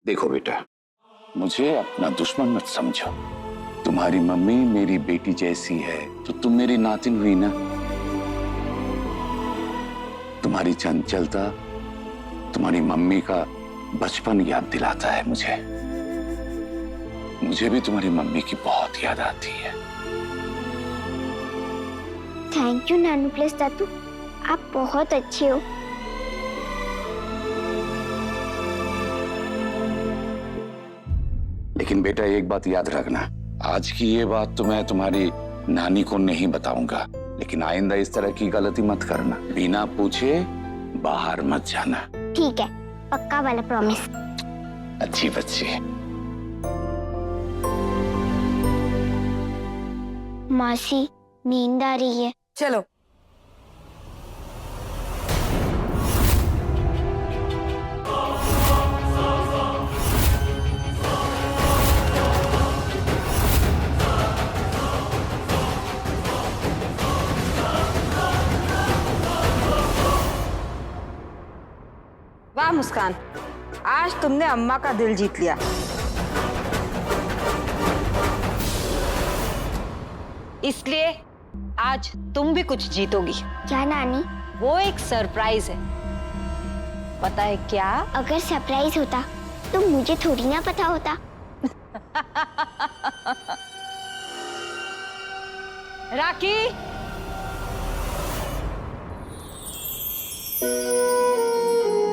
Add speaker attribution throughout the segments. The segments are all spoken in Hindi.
Speaker 1: देखो बेटा, मुझे अपना दुश्मन मत समझो। तुम्हारी मम्मी मेरी बेटी जैसी है तो तुम मेरी नातिन हुई ना। तुम्हारी चंचलता तुम्हारी मम्मी का बचपन याद दिलाता है मुझे। मुझे भी तुम्हारी मम्मी की बहुत याद आती है।
Speaker 2: थैंक यू नानू प्लस दादू, आप बहुत अच्छे हो।
Speaker 1: लेकिन बेटा एक बात याद रखना, आज की ये बात तो मैं तुम्हारी नानी को नहीं बताऊंगा, लेकिन आइंदा इस तरह की गलती मत करना। बिना पूछे बाहर मत जाना।
Speaker 2: ठीक है, पक्का वाला प्रॉमिस।
Speaker 1: अच्छी बच्ची।
Speaker 2: मासी नींद आ रही है।
Speaker 3: चलो। वाह मुस्कान, आज तुमने अम्मा का दिल जीत लिया। इसलिए आज तुम भी कुछ जीतोगी।
Speaker 2: क्या नानी?
Speaker 3: वो एक सरप्राइज है। पता है क्या?
Speaker 2: अगर सरप्राइज होता तो मुझे थोड़ी ना पता होता।
Speaker 3: राखी,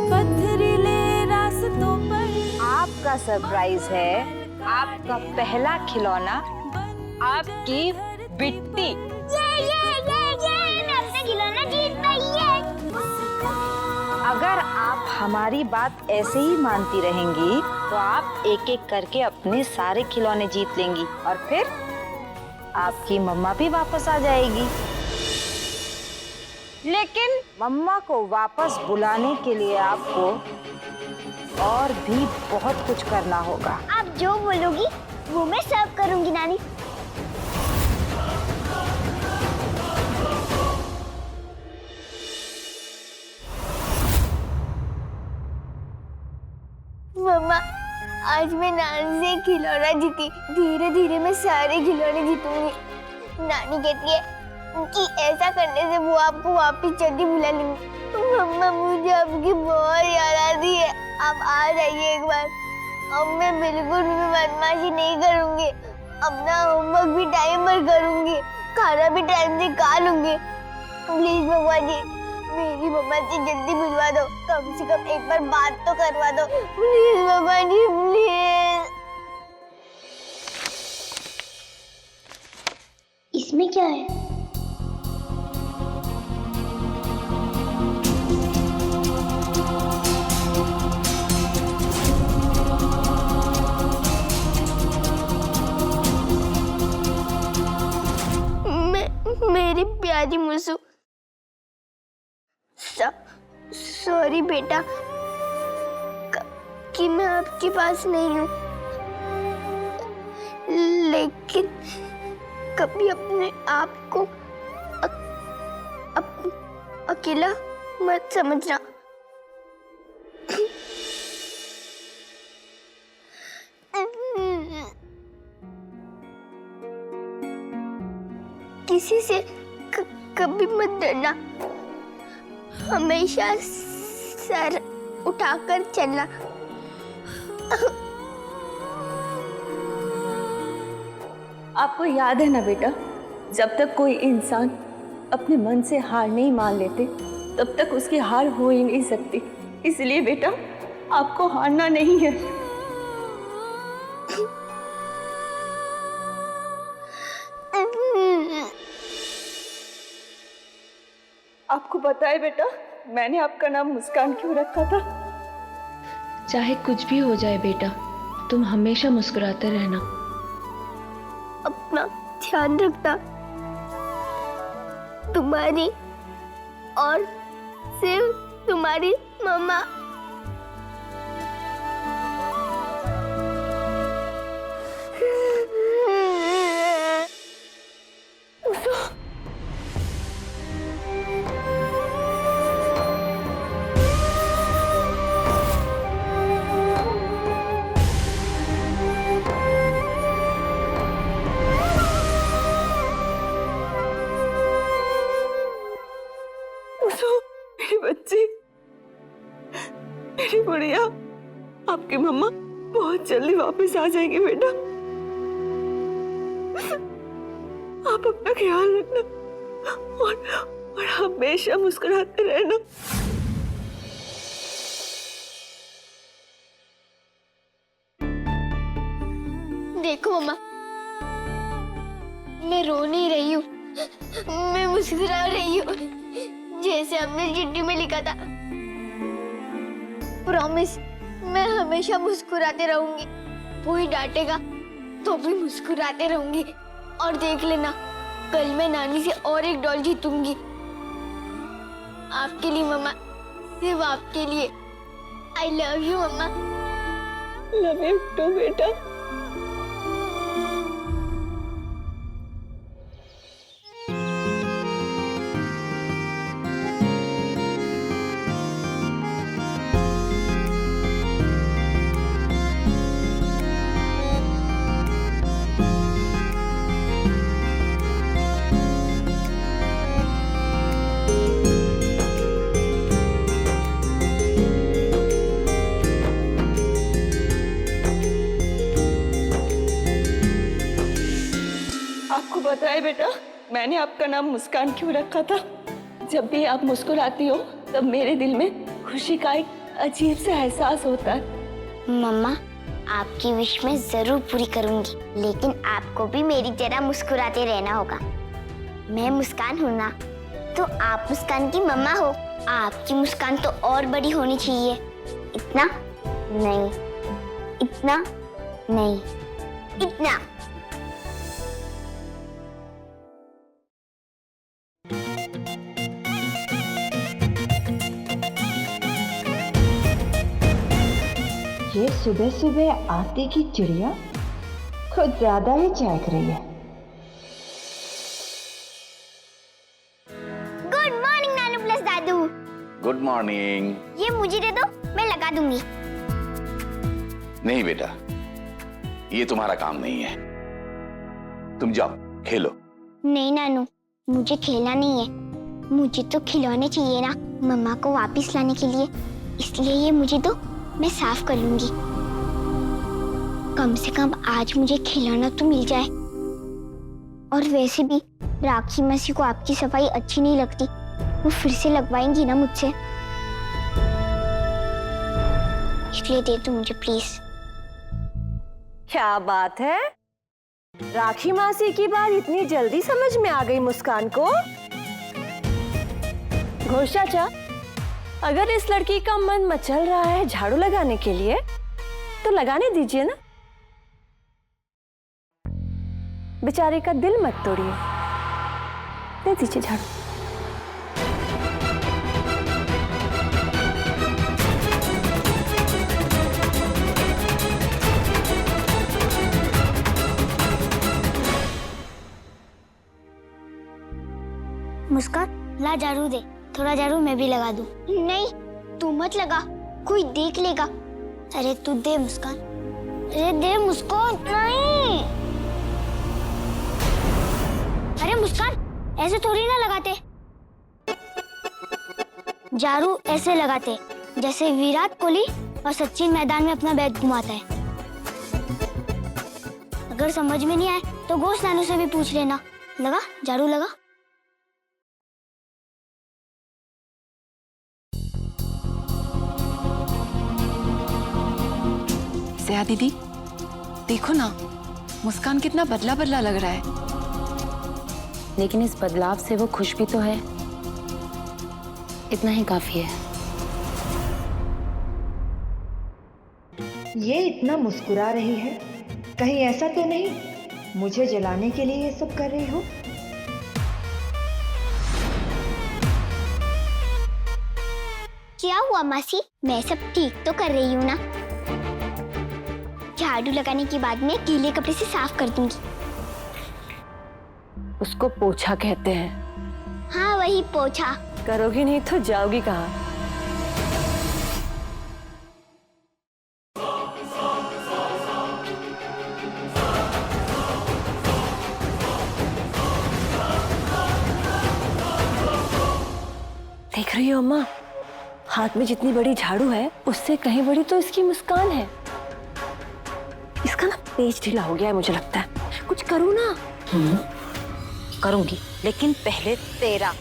Speaker 3: पथरीले रास्तों पर आपका सरप्राइज है। आपका पहला खिलौना, आपकी बिट्टी।
Speaker 2: मैं अपना खिलौना जीत पाई है।
Speaker 3: अगर आप हमारी बात ऐसे ही मानती रहेंगी तो आप एक एक करके अपने सारे खिलौने जीत लेंगी और फिर आपकी मम्मा भी वापस आ जाएगी। लेकिन मम्मा को वापस बुलाने के लिए आपको और भी बहुत कुछ करना होगा।
Speaker 2: आप जो बोलोगी वो मैं सब करूंगी नानी। मम्मा, आज मैं नानी से खिलौना जीती। धीरे धीरे मैं सारे खिलौने जीतूंगी। नानी कहती है कि ऐसा करने से वो आपको वापस जल्दी बुला लेंगी। मम्मा, मुझे आपकी बहुत याद आती है। आप आ जाइए एक बार। अब मैं बिल्कुल भी बदमाशी नहीं करूंगी। अपना होमवर्क भी टाइम पर करूंगी, खाना भी टाइम से खा लूंगी। प्लीज मम्मा जी, मेरी मम्मा से जल्दी मिलवा दो। कम से कम एक बार बात तो करवा दो। प्लीज मम्मा जी, प्लीज। इसमें क्या है? मेरी प्यारी मुसु, सॉरी बेटा कि मैं आपके पास नहीं हूँ, लेकिन कभी अपने आप को अकेला मत समझना। किसी से कभी मत डरना। हमेशा सर उठाकर चलना।
Speaker 4: आपको याद है ना बेटा, जब तक कोई इंसान अपने मन से हार नहीं मान लेते तब तक उसकी हार हो ही नहीं सकती। इसलिए बेटा, आपको हारना नहीं है। आपको पता है बेटा, मैंने आपका नाम मुस्कान क्यों रखा था?
Speaker 5: चाहे कुछ भी हो जाए बेटा, तुम हमेशा मुस्कुराते रहना।
Speaker 2: अपना ध्यान रखना। तुम्हारी और सिर्फ तुम्हारी मम्मा।
Speaker 4: बुढ़िया, आपकी मम्मा बहुत जल्दी वापस आ जाएंगी बेटा। आप अपना ख्याल रखना और हमेशा मुस्कुराते रहना।
Speaker 2: देखो मम्मा, मैं रो नहीं रही हूँ, मैं मुस्कुरा रही हूँ, जैसे हमने चिट्ठी में लिखा था। प्रॉमिस, मैं हमेशा मुस्कुराते रहूंगी। कोई डांटेगा तो भी मुस्कुराते रहूंगी। और देख लेना, कल मैं नानी से और एक डॉल जीतूंगी। आपके लिए मम्मा, सिर्फ आपके लिए। आई लव यू मम्मा।
Speaker 4: लव यू टू बेटा। पता है बेटा, मैंने आपका नाम मुस्कान क्यों रखा था? जब भी आप मुस्कुराती हो तब मेरे दिल में खुशी का एक अजीब सा एहसास होता है।
Speaker 2: मम्मा, आपकी विश मैं जरूर पूरी करूंगी, लेकिन आपको भी मेरी तरह मुस्कुराते रहना होगा। मैं मुस्कान हूँ ना, तो आप मुस्कान की मम्मा हो। आपकी मुस्कान तो और बड़ी होनी चाहिए। इतना नहीं, इतना नहीं, इतना।
Speaker 3: ये सुबह सुबह आती की चिड़िया खुद ज्यादा ही चहक रही है।
Speaker 2: गुड मॉर्निंग नानू प्लस दादू।
Speaker 1: Good morning.
Speaker 2: ये मुझे दे दो, मैं लगा दूंगी।
Speaker 1: नहीं बेटा, ये तुम्हारा काम नहीं है। तुम जाओ खेलो।
Speaker 2: नहीं नानू, मुझे खेलना नहीं है। मुझे तो खिलौने चाहिए ना मम्मा को वापस लाने के लिए। इसलिए ये मुझे दो, मैं साफ कर लूंगी। कम से कम आज मुझे खिलौना तो मिल जाए। और वैसे भी राखी मौसी को आपकी सफाई अच्छी नहीं लगती, वो फिर से लगवाएंगी ना मुझसे। इसलिए दे दो मुझे प्लीज।
Speaker 4: क्या बात है, राखी मासी की बात इतनी जल्दी समझ में आ गई मुस्कान को? घोष चाचा, अगर इस लड़की का मन मचल रहा है झाड़ू लगाने के लिए तो लगाने दीजिए ना। बेचारे का दिल मत तोड़िए, दे दीजिए झाड़ू।
Speaker 2: मुस्कान, ला झाड़ू दे। थोड़ा झाड़ू मैं भी लगा दूं। नहीं, तू मत लगा, कोई देख लेगा। अरे तू दे मुस्कान। अरे दे मुस्कान। नहीं, अरे मुस्कान, ऐसे थोड़ी ना लगाते। झाड़ू ऐसे लगाते, जैसे विराट कोहली और सचिन मैदान में अपना बैट घुमाता है। अगर समझ में नहीं आए तो घोष नानू से भी पूछ लेना। लगा झाड़ू, लगा।
Speaker 6: जया दीदी, देखो ना, मुस्कान कितना बदला बदला लग रहा है।
Speaker 5: लेकिन इस बदलाव से वो खुश भी तो है, इतना ही काफी है।
Speaker 3: ये इतना मुस्कुरा रही है, कहीं ऐसा तो नहीं मुझे जलाने के लिए ये सब कर रही हो?
Speaker 2: क्या हुआ मासी, मैं सब ठीक तो कर रही हूँ ना। झाड़ू लगाने के बाद में गीले कपड़े से साफ कर दूंगी।
Speaker 4: उसको पोछा कहते हैं।
Speaker 2: हाँ, वही पोछा।
Speaker 4: करोगी नहीं तो जाओगी कहाँ? देख रही हो अम्मा, हाथ में जितनी बड़ी झाड़ू है उससे कहीं बड़ी तो इसकी मुस्कान है। इसका ना पेच ढीला हो गया है मुझे लगता है, कुछ करूँ ना।
Speaker 3: करूंगी, लेकिन पहले तेरा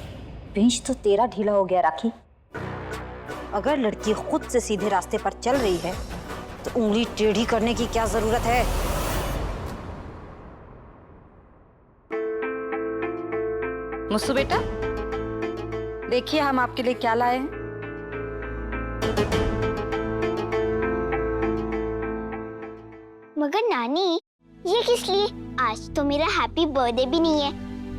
Speaker 3: पेच तो तेरा ढीला हो गया राखी। अगर लड़की खुद से सीधे रास्ते पर चल रही है तो उंगली टेढ़ी करने की क्या जरूरत है? मुस्सू बेटा, देखिए हम आपके लिए क्या लाए हैं।
Speaker 2: मगर नानी, ये किस लिए? आज तो मेरा हैप्पी बर्थडे भी नहीं है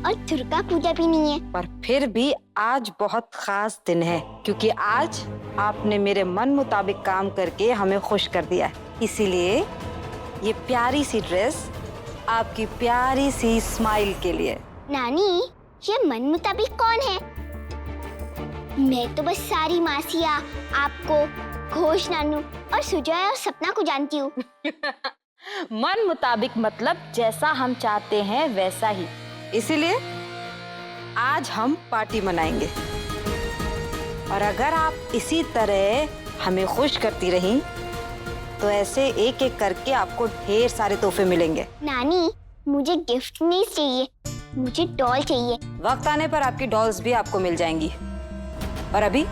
Speaker 2: और दुर्गा पूजा भी नहीं है।
Speaker 3: पर फिर भी आज बहुत खास दिन है, क्योंकि आज आपने मेरे मन मुताबिक काम करके हमें खुश कर दिया है। इसीलिए ये प्यारी सी ड्रेस आपकी प्यारी सी स्माइल के लिए।
Speaker 2: नानी, ये मन मुताबिक कौन है? मैं तो बस सारी मासिया, आपको, घोष नानू और सुजय और सपना को जानती हूँ।
Speaker 3: मन मुताबिक मतलब जैसा हम चाहते हैं वैसा ही। इसीलिए आज हम पार्टी मनाएंगे और अगर आप इसी तरह हमें खुश करती रहीं तो ऐसे एक एक करके आपको ढेर सारे तोहफे मिलेंगे।
Speaker 2: नानी, मुझे गिफ्ट नहीं चाहिए, मुझे डॉल चाहिए।
Speaker 3: वक्त आने पर आपकी डॉल्स भी आपको मिल जाएंगी। और अभी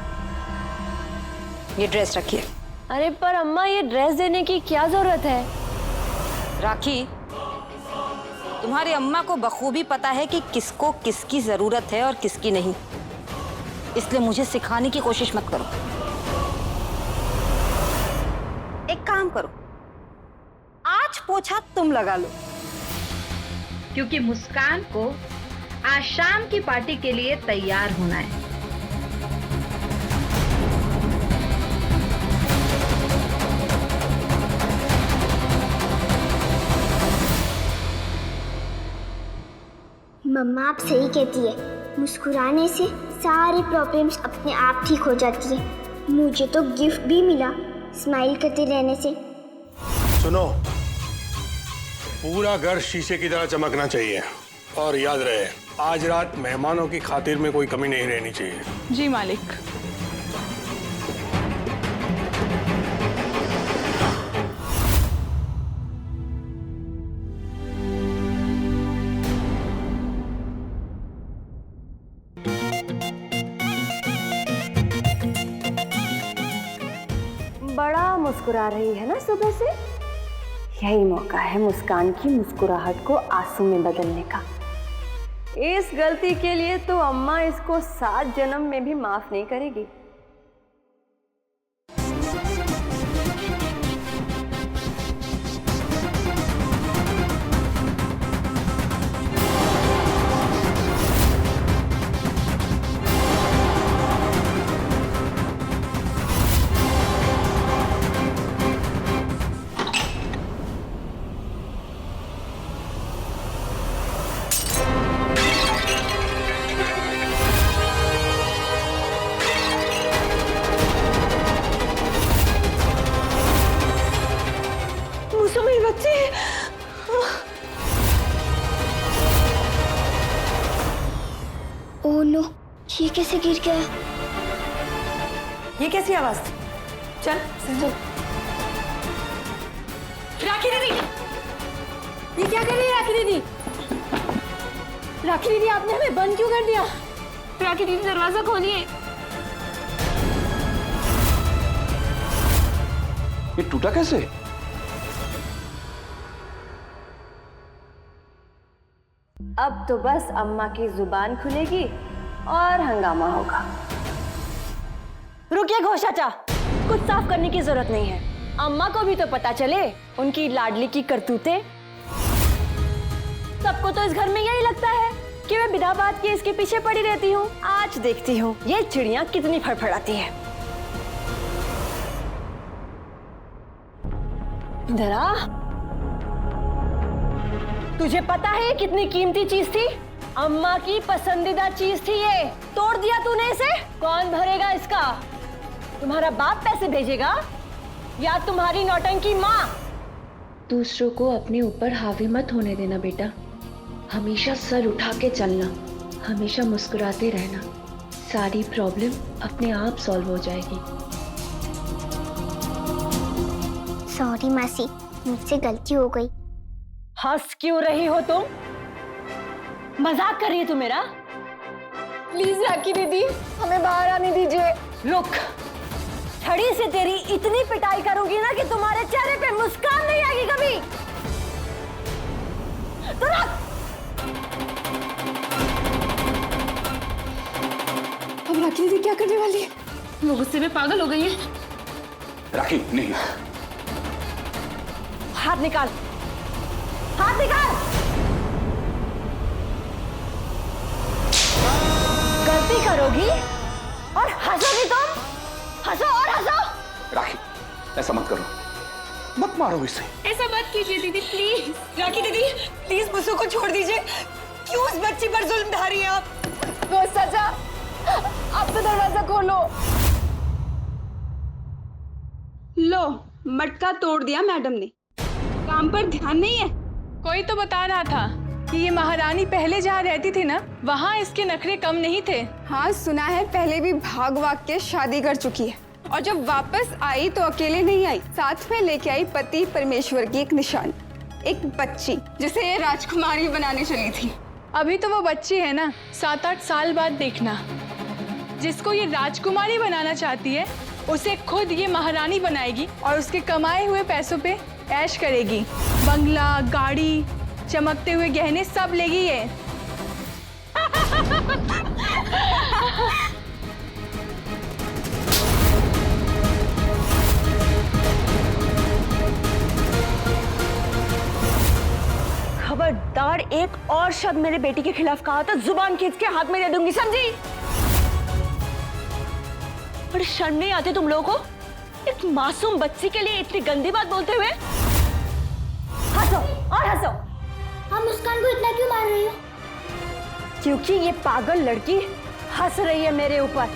Speaker 3: ये ड्रेस रखिए।
Speaker 4: अरे पर अम्मा, ये ड्रेस देने की क्या जरूरत है?
Speaker 3: राखी, तुम्हारी अम्मा को बखूबी पता है कि किसको किसकी जरूरत है और किसकी नहीं, इसलिए मुझे सिखाने की कोशिश मत करो। एक काम करो, आज पोछा तुम लगा लो,
Speaker 7: क्योंकि मुस्कान को आज शाम की पार्टी के लिए तैयार होना है।
Speaker 2: मम्मा आप सही कहती है, मुस्कुराने से सारी प्रॉब्लम्स अपने आप ठीक हो जाती है। मुझे तो गिफ्ट भी मिला स्माइल करते रहने से।
Speaker 8: सुनो, पूरा घर शीशे की तरह चमकना चाहिए और याद रहे, आज रात मेहमानों की खातिर में कोई कमी नहीं रहनी चाहिए।
Speaker 6: जी मालिक।
Speaker 4: बड़ा मुस्कुरा रही है ना सुबह से। यही मौका है मुस्कान की मुस्कुराहट को आंसू में बदलने का। इस गलती के लिए तो अम्मा इसको 7 जन्म में भी माफ नहीं करेगी।
Speaker 2: ओह नो, ये कैसे गिर गया?
Speaker 4: ये कैसी आवाज थी? चल चल। राखी दीदी, ये क्या कर रही है राखी दीदी? राखी दीदी, आपने हमें बंद क्यों कर दिया? राखी दीदी, दरवाजा खोलिए।
Speaker 1: ये टूटा कैसे?
Speaker 4: अब तो बस अम्मा की जुबान खुलेगी और हंगामा होगा। रुकिए घोष चाचा, कुछ साफ करने की जरूरत नहीं है। अम्मा को भी तो पता चले उनकी लाडली की करतूतें। सबको तो इस घर में यही लगता है कि मैं बिना बात के इसके पीछे पड़ी रहती हूँ। आज देखती हूँ ये चिड़िया कितनी फड़फड़ाती है। इधर आ। तुझे पता है ये कितनी कीमती चीज थी? अम्मा की पसंदीदा चीज थी ये। तोड़ दिया तूने इसे। कौन भरेगा इसका? तुम्हारा बाप पैसे भेजेगा या तुम्हारी नौटंकी माँ?
Speaker 5: दूसरों को अपने ऊपर हावी मत होने देना बेटा। हमेशा सर उठा के चलना, हमेशा मुस्कुराते रहना, सारी प्रॉब्लम अपने आप सॉल्व हो जाएगी।
Speaker 2: सॉरी मासी, मुझसे गलती हो गई।
Speaker 4: हंस क्यों रही हो तुम? मजाक कर रही है तू मेरा?
Speaker 6: प्लीज राखी दीदी, हमें बाहर आने दीजिए।
Speaker 4: रुक, छड़ी से तेरी इतनी पिटाई करूंगी ना कि तुम्हारे चेहरे पे मुस्कान नहीं आएगी कभी। तो रख।
Speaker 6: अब राखी दीदी क्या करने वाली है? वो गुस्से में पागल हो गई है।
Speaker 1: राखी नहीं।
Speaker 4: हाथ निकाल, हाथ निकाल। गलती करोगी और हंसोगी तुम? हंसो और हंसो।
Speaker 1: राखी ऐसा मत करो, मत मारो इसे।
Speaker 6: ऐसा मत कीजिए दीदी प्लीज।
Speaker 9: राखी दीदी प्लीज मुझसे को छोड़ दीजिए। क्यों उस बच्ची पर जुल्म ढा रही हैं आप?
Speaker 6: वो सजा, आप तो दरवाजा खोलो।
Speaker 9: लो, मटका तोड़ दिया मैडम ने। काम पर ध्यान नहीं है।
Speaker 10: कोई तो बता रहा था कि ये महारानी पहले जहाँ रहती थी ना, वहाँ इसके नखरे कम नहीं थे।
Speaker 6: हाँ सुना है, पहले भी भाग भाग के शादी कर चुकी है और जब वापस आई तो अकेले नहीं आई, साथ में लेके आई पति परमेश्वर की एक निशान, एक बच्ची जिसे ये राजकुमारी बनाने चली थी।
Speaker 10: अभी तो वो बच्ची है ना, 7-8 साल बाद देखना। जिसको ये राजकुमारी बनाना चाहती है उसे खुद ये महारानी बनाएगी और उसके कमाए हुए पैसों पे ऐश करेगी। बंगला, गाड़ी, चमकते हुए गहने सब लेगी ये।
Speaker 4: खबरदार एक और शब्द मेरे बेटी के खिलाफ कहा तो जुबान खींच के हाथ में दे दूंगी, समझी? बड़ी शर्म नहीं आती तुम लोगों को? एक मासूम बच्ची के लिए इतनी गंदी बात बोलते हुए। हंसो और हंसो।
Speaker 2: हम मुस्कान को इतना क्यों मार रही हो?
Speaker 4: क्योंकि ये पागल लड़की हंस रही है मेरे ऊपर।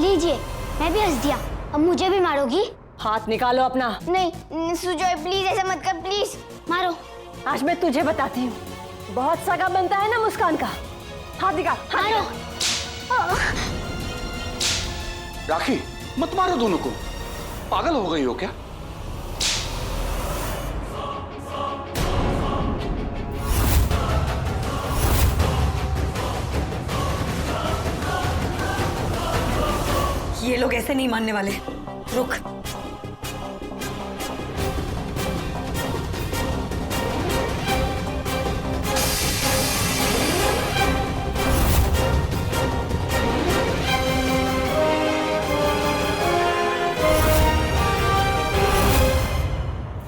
Speaker 2: लीजिए, मैं भी हंस दिया, अब मुझे भी मारोगी?
Speaker 4: हाथ निकालो अपना।
Speaker 2: नहीं सुजॉय प्लीज ऐसा मत कर, प्लीज मारो।
Speaker 4: आज मैं तुझे बताती हूँ, बहुत सगा बनता है ना मुस्कान का। हाथ निकाल, हाथ निकाल।
Speaker 1: राखी मत मारो दोनों को, पागल हो गई हो क्या?
Speaker 9: ये लोग ऐसे नहीं मानने वाले। रुक।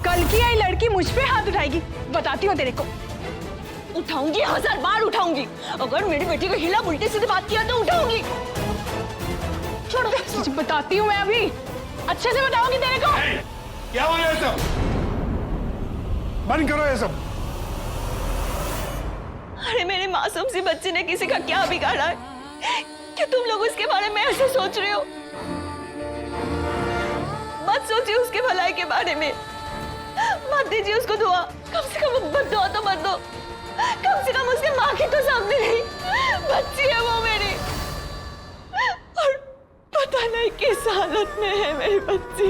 Speaker 10: कल की आई लड़की मुझ पे हाथ उठाएगी, बताती हूँ तेरे को।
Speaker 4: उठाऊंगी, 1000 बार उठाऊंगी। अगर मेरी बेटी को हिला उल्टी सीधी बात किया तो उठाऊंगी। छोड़ो,
Speaker 10: तुझे बताती हूँ मैं अभी, अच्छे से बताऊंगी तेरे को।
Speaker 8: क्या हो रहा है सब? बंद करो ये सब।
Speaker 4: अरे मेरे मासूम सी बच्ची ने किसी का क्या बिगाड़ा है कि तुम लोग उसके बारे में ऐसे सोच रहे हो? मत सोचिए उसके भलाई के बारे में, मत दीजिए उसको दुआ। कम से कम बद्दुआ तो मत दो, कम से कम उसके माँ की तो सामने नहीं। बच्ची है वो मेरी, और पता नहीं किस हालत में है मेरी बच्ची।